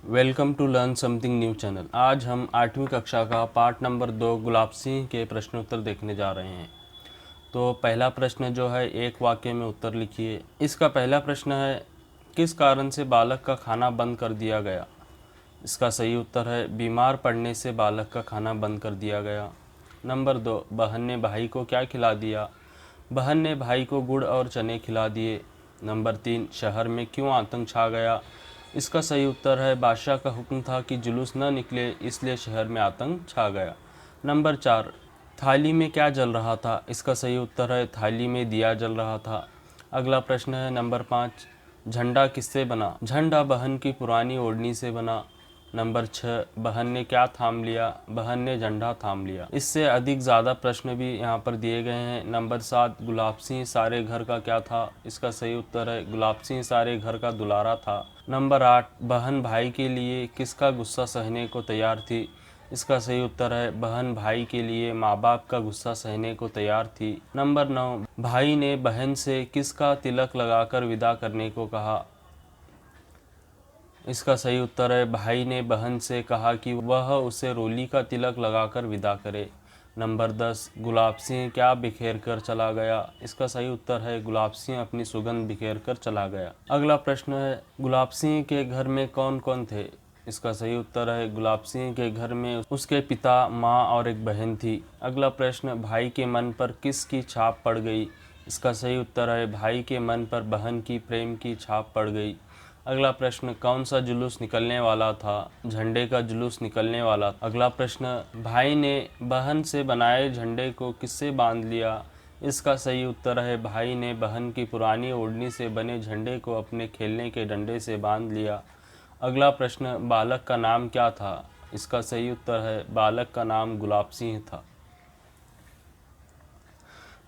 Welcome to learn something new channel. आज हम 8वीं कक्षा का पार्ट नंबर 2 गुलाब सिंह के प्रश्नोत्तर देखने जा रहे हैं। तो पहला प्रश्न जो है, एक वाक्य में उत्तर लिखिए। इसका पहला प्रश्न है, किस कारण से बालक का खाना बंद कर दिया गया। इसका सही उत्तर है, बीमार पड़ने से बालक का खाना बंद कर दिया गया। नंबर 2, बहन ने भाई को क्या खिला दिया। बहन ने भाई को गुड़ और चने खिला दिए। नंबर 3, शहर में क्यों आतंक छा गया। इसका सही उत्तर है, बादशाह का हुक्म था कि जुलूस न निकले, इसलिए शहर में आतंक छा गया। नंबर 4, थाली में क्या जल रहा था। इसका सही उत्तर है, थाली में दिया जल रहा था। अगला प्रश्न है नंबर 5, झंडा किससे बना। झंडा बहन की पुरानी ओढ़नी से बना। नंबर 6, बहन ने क्या थाम लिया। बहन ने झंडा थाम लिया। इससे अधिक ज़्यादा प्रश्न भी यहाँ पर दिए गए हैं। नंबर 7, गुलाब सिंह सारे घर का क्या था। इसका सही उत्तर है, गुलाब सिंह सारे घर का दुलारा था। नंबर 8, बहन भाई के लिए किसका गुस्सा सहने को तैयार थी। इसका सही उत्तर है, बहन भाई के लिए माँ बाप का गुस्सा सहने को तैयार थी। नंबर 9, भाई ने बहन से किसका तिलक लगाकर विदा करने को कहा। इसका सही उत्तर है, भाई ने बहन से कहा कि वह उसे रोली का तिलक लगाकर विदा करे। नंबर 10, गुलाब सिंह क्या बिखेर कर चला गया। इसका सही उत्तर है, गुलाब सिंह अपनी सुगंध बिखेर कर चला गया। अगला प्रश्न है, गुलाब सिंह के घर में कौन कौन थे। इसका सही उत्तर है, गुलाब सिंह के घर में उसके पिता, माँ और एक बहन थी। अगला प्रश्न, भाई के मन पर किसकी छाप पड़ गई। इसका सही उत्तर है, भाई के मन पर बहन की प्रेम की छाप पड़ गई। अगला प्रश्न, कौन सा जुलूस निकलने वाला था। झंडे का जुलूस निकलने वाला। अगला प्रश्न, भाई ने बहन से बनाए झंडे को किससे बांध लिया। इसका सही उत्तर है, भाई ने बहन की पुरानी ओढ़नी से बने झंडे को अपने खेलने के डंडे से बांध लिया। अगला प्रश्न, बालक का नाम क्या था। इसका सही उत्तर है, बालक का नाम गुलाब सिंह था।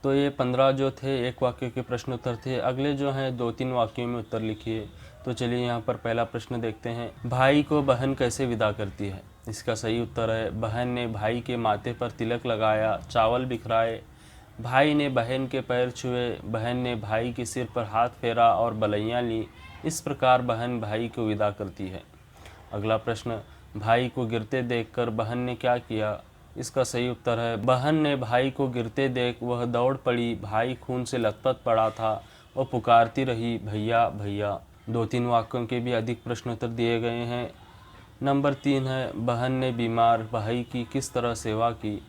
तो ये 15 जो थे एक वाक्य के प्रश्न उत्तर थे। अगले जो हैं 2-3 वाक्यों में उत्तर लिखिए। तो चलिए यहाँ पर पहला प्रश्न देखते हैं, भाई को बहन कैसे विदा करती है। इसका सही उत्तर है, बहन ने भाई के माथे पर तिलक लगाया, चावल बिखराए। भाई ने बहन के पैर छुए। बहन ने भाई के सिर पर हाथ फेरा और बलैयाँ ली। इस प्रकार बहन भाई को विदा करती है। अगला प्रश्न, भाई को गिरते देखकर बहन ने क्या किया। इसका सही उत्तर है, बहन ने भाई को गिरते देख वह दौड़ पड़ी। भाई खून से लथपथ पड़ा था। वह पुकारती रही, भैया भैया। 2-3 वाक्यों के भी अधिक प्रश्नोत्तर दिए गए हैं। नंबर 3 है, बहन ने बीमार भाई की किस तरह सेवा की।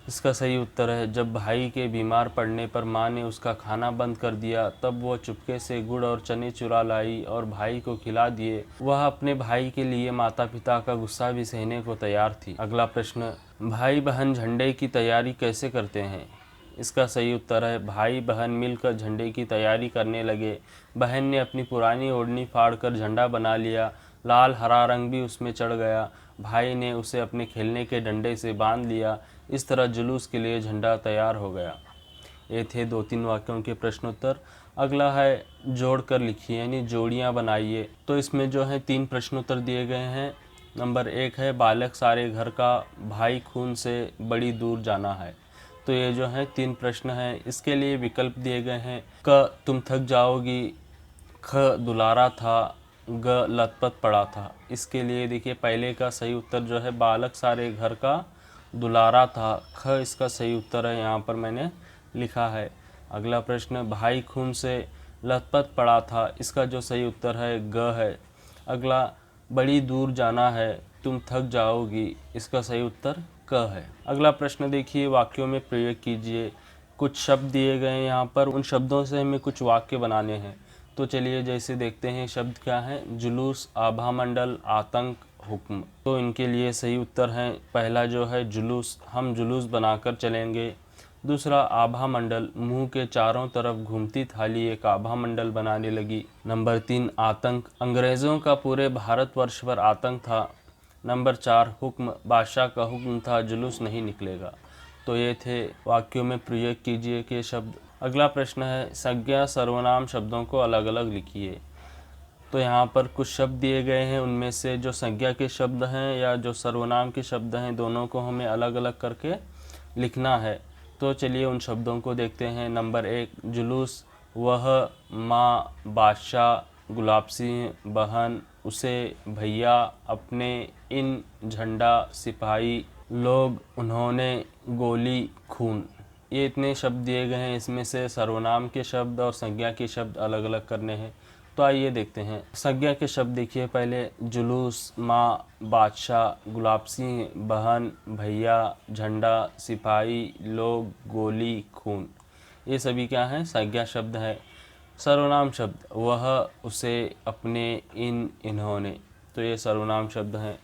इसका सही उत्तर है, जब भाई के बीमार पड़ने पर माँ ने उसका खाना बंद कर दिया, तब वह चुपके से गुड़ और चने चुरा लाई और भाई को खिला दिए। वह अपने भाई के लिए माता पिता का गुस्सा भी सहने को तैयार थी। अगला प्रश्न, भाई बहन झंडे की तैयारी कैसे करते हैं। इसका सही उत्तर है, भाई बहन मिलकर झंडे की तैयारी करने लगे। बहन ने अपनी पुरानी ओढ़नी फाड़कर झंडा बना लिया। लाल हरा रंग भी उसमें चढ़ गया। भाई ने उसे अपने खेलने के डंडे से बांध लिया। इस तरह जुलूस के लिए झंडा तैयार हो गया। ये थे 2-3 वाक्यों के प्रश्नोत्तर। अगला है, जोड़ कर लिखिए यानी जोड़ियाँ बनाइए। तो इसमें जो है 3 प्रश्नोत्तर दिए गए हैं। नंबर 1 है, बालक सारे घर का, भाई खून से बड़ी दूर जाना है। तो ये जो है 3 प्रश्न हैं। इसके लिए विकल्प दिए गए हैं, क तुम थक जाओगी, ख दुलारा था, ग लथपथ पड़ा था। इसके लिए देखिए पहले का सही उत्तर जो है, बालक सारे घर का दुलारा था। ख इसका सही उत्तर है, यहाँ पर मैंने लिखा है। अगला प्रश्न, भाई खून से लथपथ पड़ा था। इसका जो सही उत्तर है ग है। अगला, बड़ी दूर जाना है, तुम थक जाओगी। इसका सही उत्तर क है। अगला प्रश्न देखिए, वाक्यों में प्रयोग कीजिए। कुछ शब्द दिए गए हैं यहाँ पर, उन शब्दों से हमें कुछ वाक्य बनाने हैं। तो चलिए जैसे देखते हैं शब्द क्या है, जुलूस, आभामंडल, आतंक, हुक्म। तो इनके लिए सही उत्तर है, पहला जो है जुलूस, हम जुलूस बनाकर चलेंगे। दूसरा, आभा मंडल, मुंह के चारों तरफ घूमती थाली एक आभा मंडल बनाने लगी। नंबर 3, आतंक, अंग्रेज़ों का पूरे भारतवर्ष पर आतंक था। नंबर 4, हुक्म, बादशाह का हुक्म था जुलूस नहीं निकलेगा। तो ये थे वाक्यों में प्रयोग कीजिए के शब्द। अगला प्रश्न है, संज्ञा सर्वनाम शब्दों को अलग अलग लिखिए। तो यहाँ पर कुछ शब्द दिए गए हैं, उनमें से जो संज्ञा के शब्द हैं या जो सर्वनाम के शब्द हैं, दोनों को हमें अलग अलग करके लिखना है। तो चलिए उन शब्दों को देखते हैं। नंबर 1, जुलूस, वह, माँ, बादशाह, गुलाब सिंह, बहन, उसे भैया, अपने, इन, झंडा, सिपाही, लोग, उन्होंने, गोली, खून। ये इतने शब्द दिए गए हैं, इसमें से सर्वनाम के शब्द और संज्ञा के शब्द अलग अलग करने हैं। तो आइए देखते हैं। संज्ञा के शब्द देखिए पहले, जुलूस, माँ, बादशाह, गुलाब सिंह, बहन, भैया, झंडा, सिपाही, लोग, गोली, खून। ये सभी क्या हैं? संज्ञा शब्द हैं। सर्वनाम शब्द, वह, उसे, अपने, इन, इन्होंने। तो ये सर्वनाम शब्द हैं।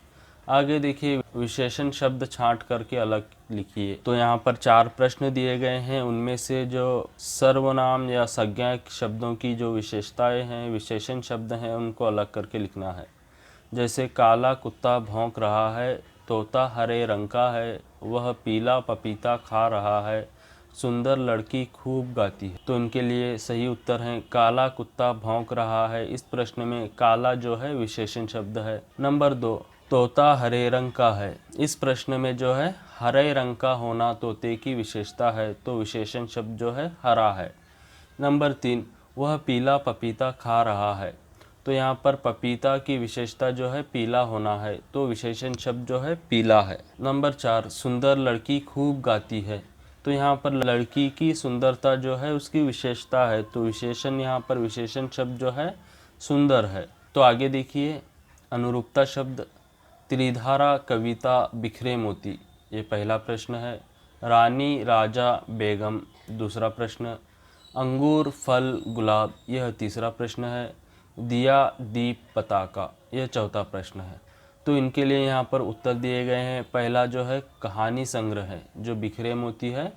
आगे देखिए, विशेषण शब्द छांट करके अलग लिखिए। तो यहाँ पर 4 प्रश्न दिए गए हैं, उनमें से जो सर्वनाम या संज्ञा शब्दों की जो विशेषताएं हैं, विशेषण शब्द हैं, उनको अलग करके लिखना है। जैसे काला कुत्ता भौंक रहा है, तोता हरे रंग का है, वह पीला पपीता खा रहा है, सुंदर लड़की खूब गाती है। तो इनके लिए सही उत्तर है काला कुत्ता भौंक रहा है। इस प्रश्न में काला जो है विशेषण शब्द है। नंबर 2, तोता हरे रंग का है। इस प्रश्न में जो है हरे रंग का होना तोते की विशेषता है, तो विशेषण शब्द जो है हरा है। नंबर 3, वह पीला पपीता खा रहा है। तो यहाँ पर पपीता की विशेषता जो है पीला होना है, तो विशेषण शब्द जो है पीला है। नंबर 4, सुंदर लड़की खूब गाती है। तो यहाँ पर लड़की की सुंदरता जो है उसकी विशेषता है, तो विशेषण यहाँ पर विशेषण शब्द जो है सुंदर है। तो आगे देखिए, अनुरूपता शब्द, त्रिधारा कविता बिखरे मोती, ये पहला प्रश्न है। रानी, राजा, बेगम, दूसरा प्रश्न। अंगूर, फल, गुलाब, यह तीसरा प्रश्न है। दिया, दीप, पताका, यह चौथा प्रश्न है। तो इनके लिए यहाँ पर उत्तर दिए गए हैं। पहला जो है कहानी संग्रह है, जो बिखरे मोती है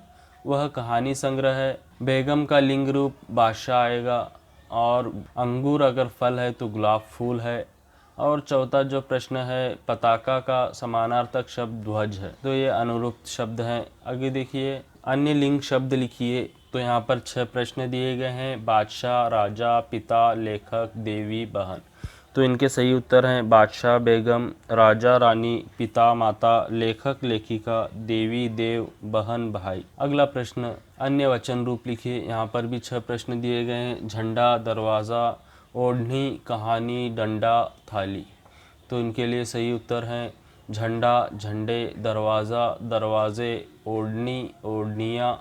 वह कहानी संग्रह है। बेगम का लिंग रूप बादशाह आएगा, और अंगूर अगर फल है तो गुलाब फूल है। और चौथा जो प्रश्न है पताका का समानार्थक शब्द ध्वज है। तो ये अनुरूप शब्द हैं। आगे देखिए, अन्य लिंग शब्द लिखिए। तो यहाँ पर 6 प्रश्न दिए गए हैं, बादशाह, राजा, पिता, लेखक, देवी, बहन। तो इनके सही उत्तर हैं बादशाह, बेगम, राजा, रानी, पिता, माता, लेखक, लेखिका, देवी, देव, बहन, भाई। अगला प्रश्न, अन्य वचन रूप लिखिए। यहाँ पर भी 6 प्रश्न दिए गए हैं, झंडा, दरवाज़ा, ओढ़नी, कहानी, डंडा, थाली। तो इनके लिए सही उत्तर हैं झंडा, झंडे, दरवाज़ा, दरवाजे, ओढ़नी, ओढ़नियाँ,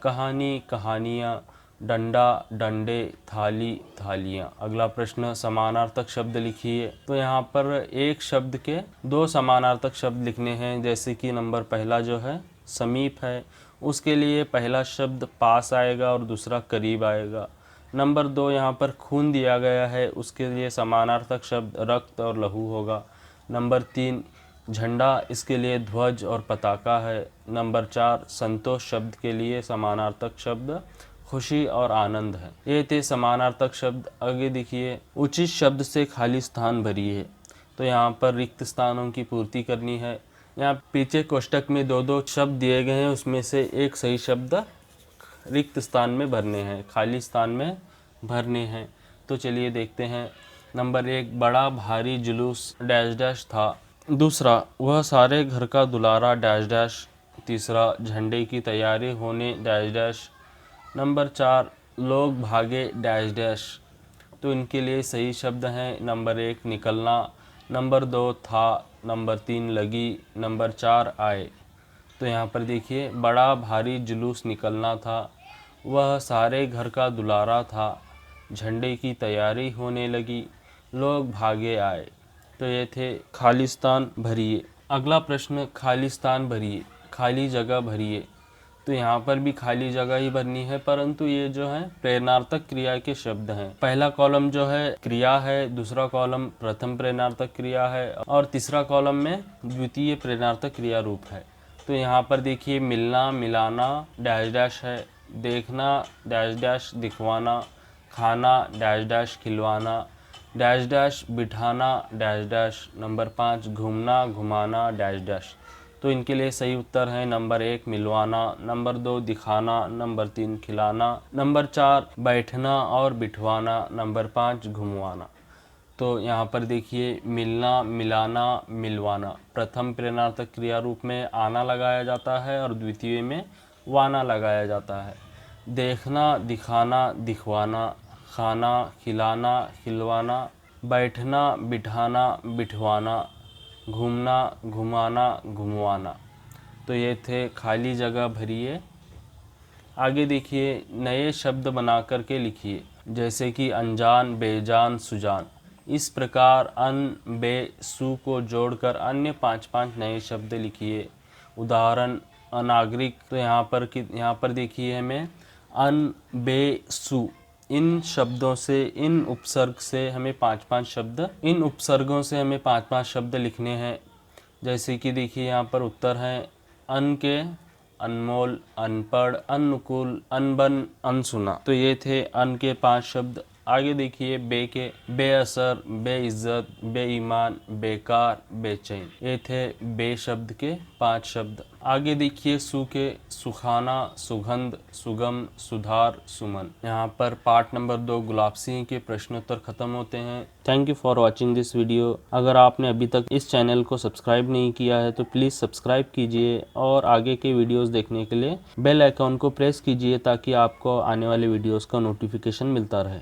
कहानी, कहानियाँ, डंडा, डंडे, थाली, थालियाँ। अगला प्रश्न, समानार्थक शब्द लिखिए। तो यहाँ पर एक शब्द के 2 समानार्थक शब्द लिखने हैं। जैसे कि नंबर पहला जो है समीप है, उसके लिए पहला शब्द पास आएगा और दूसरा करीब आएगा। नंबर 2, यहाँ पर खून दिया गया है, उसके लिए समानार्थक शब्द रक्त और लहू होगा। नंबर 3, झंडा, इसके लिए ध्वज और पताका है। नंबर 4, संतोष शब्द के लिए समानार्थक शब्द खुशी और आनंद है। ये थे समानार्थक शब्द। आगे देखिए, उचित शब्द से खाली स्थान भरिए। तो यहाँ पर रिक्त स्थानों की पूर्ति करनी है। यहाँ पीछे कोष्टक में 2-2 शब्द दिए गए हैं, उसमें से एक सही शब्द रिक्त स्थान में भरने हैं, खाली स्थान में भरने हैं। तो चलिए देखते हैं। नंबर 1, बड़ा भारी जुलूस डैश डैश था। दूसरा, वह सारे घर का दुलारा डैश डैश। तीसरा, झंडे की तैयारी होने डैश डैश। नंबर 4, लोग भागे डैश डैश। तो इनके लिए सही शब्द हैं नंबर 1, निकलना। नंबर 2, था। नंबर 3, लगी। नंबर 4, आए। तो यहाँ पर देखिए, बड़ा भारी जुलूस निकलना था, वह सारे घर का दुलारा था, झंडे की तैयारी होने लगी, लोग भागे आए। तो ये थे खालिस्तान भरिए। अगला प्रश्न, खालिस्तान भरिए, खाली जगह भरिए। तो यहाँ पर भी खाली जगह ही भरनी है, परंतु ये जो है प्रेरणार्थक क्रिया के शब्द हैं। पहला कॉलम जो है क्रिया है, दूसरा कॉलम प्रथम प्रेरणार्थक क्रिया है, और तीसरा कॉलम में द्वितीय प्रेरणार्थक क्रिया रूप है। तो यहाँ पर देखिए, मिलना, मिलाना डैश डैश है, देखना डैश डैश दिखवाना, खाना डैश डैश खिलवाना, डैश डैश बिठाना डैश डैश। नंबर 5, घूमना, घुमाना डैश डैश। तो इनके लिए सही उत्तर है नंबर 1, मिलवाना। नंबर 2, दिखाना। नंबर 3, खिलाना। नंबर 4, बैठना और बिठवाना। नंबर 5, घुमवाना। तो यहाँ पर देखिए, मिलना, मिलाना, मिलवाना प्रथम प्रेरणार्थक क्रिया रूप में आना लगाया जाता है और द्वितीय में वाना लगाया जाता है। देखना, दिखाना, दिखवाना, खाना, खिलाना, खिलवाना, बैठना, बिठाना, बिठवाना, घूमना, घुमाना, घुमवाना। तो ये थे खाली जगह भरिए। आगे देखिए, नए शब्द बना कर के लिखिए, जैसे कि अनजान, बेजान, सुजान। इस प्रकार अन, बे, सु को जोड़कर अन्य 5-5 नए शब्द लिखिए। उदाहरण, अनागरिक। तो यहाँ पर देखिए हमें अन, बे, सु, इन शब्दों से, इन उपसर्ग से हमें 5-5 शब्द, इन उपसर्गों से हमें 5-5 शब्द लिखने हैं। जैसे कि देखिए यहाँ पर उत्तर हैं अन के, अनमोल, अनपढ़, अनुकूल, अनबन, अनसुना। तो ये थे अन के 5 शब्द। आगे देखिए बे के, बेअसर, बेइज्जत, बेईमान, बेकार, बेचैन। ये थे बे शब्द के 5 शब्द। आगे देखिए सु के, सुखाना, सुगंध, सुगम, सुधार, सुमन। यहाँ पर पार्ट नंबर 2 गुलाब सिंह के प्रश्नोत्तर खत्म होते हैं। Thank you for watching this video. अगर आपने अभी तक इस चैनल को सब्सक्राइब नहीं किया है तो प्लीज़ सब्सक्राइब कीजिए और आगे के वीडियोस देखने के लिए बेल आइकॉन को प्रेस कीजिए ताकि आपको आने वाले वीडियोस का नोटिफिकेशन मिलता रहे।